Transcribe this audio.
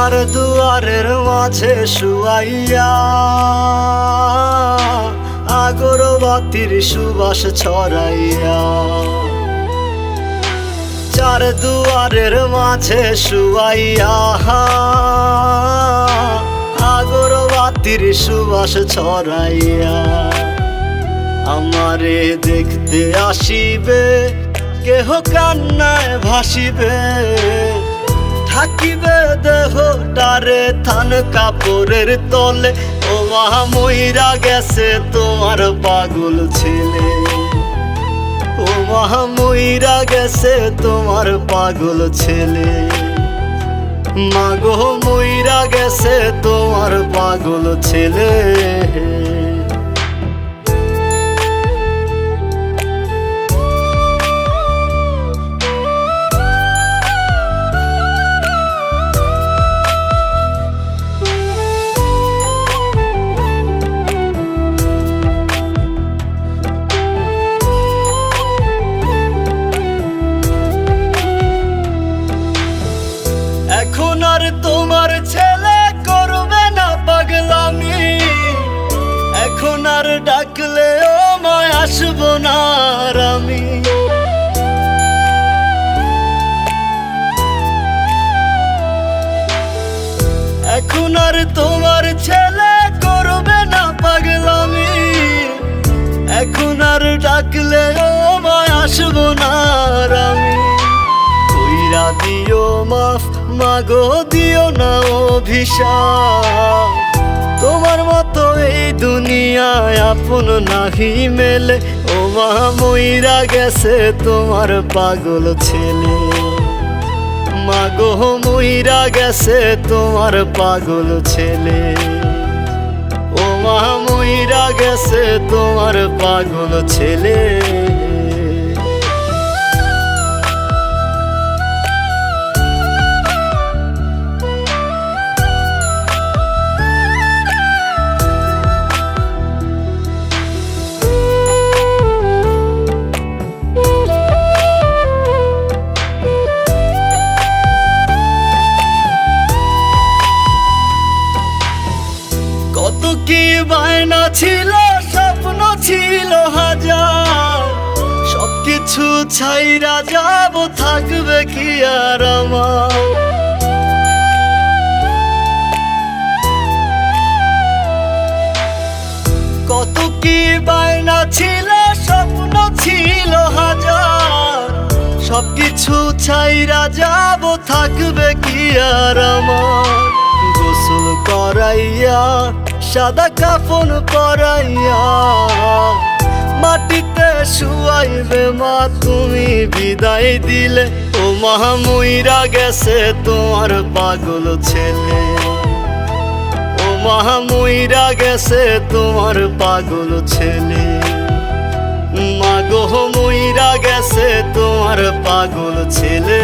চার দুয়ারের মাঝে শুয়াইয়া আগরবাতির সুবাস ছড়াইয়া, চার দুয়ারের মাঝে শুয়াইয়া আগরবাতির সুবাস ছড়াইয়া, আমারে দেখতে আসিবে কেহ কান্নায় ভাসিবে, থাকিবে দেহটারে থান কাপড়ের তলে। ও মা মইরা গেছে তোমার পাগল ছেলে, ও মা মইরা গেছে তোমার পাগল ছেলে, মাগো মইরা গেছে তোমার পাগল ছেলে। এখন আর তোমার ছেলে করবে না পাগলামি, এখন আর ডাকলে ও মায় আসবো না আর আমি। এখন আর তোমার ছেলে করবে না পাগলামি, এখন আর ডাকলে ও মায় আসবো না আর আমি। কইরা দিও মাফ মাগো দিও না অভিশাপ, তোমার মতো এই দুনিয়ায় আপন নাহি মেলে। ও মা মইরা গেছে তোমার পাগল ছেলে, মাগো মইরা গেছে তোমার পাগল ছেলে, ও মা মইরা গেছে তোমার পাগল ছেলে। কত কি বায়না ছিল, স্বপ্ন ছিল হাজার, সবকিছু ছাইরা যাব, থাকবে কি আর আমার। কত কি বায়না ছিল, স্বপ্ন ছিল হাজার, সবকিছু ছাইরা যাব, থাকবে কি আর আমার। গোসল করাইয়া সাদা কাফন পরাইয়া মাটিতে শুয়াইবে মা তুমি বিদায় দিলে। ও মা মইরা গেছে তোমার পাগল ছেলে, ও মা মইরা গেছে তোমার পাগল ছেলে, মাগো মইরা গেছে তোমার পাগল ছেলে।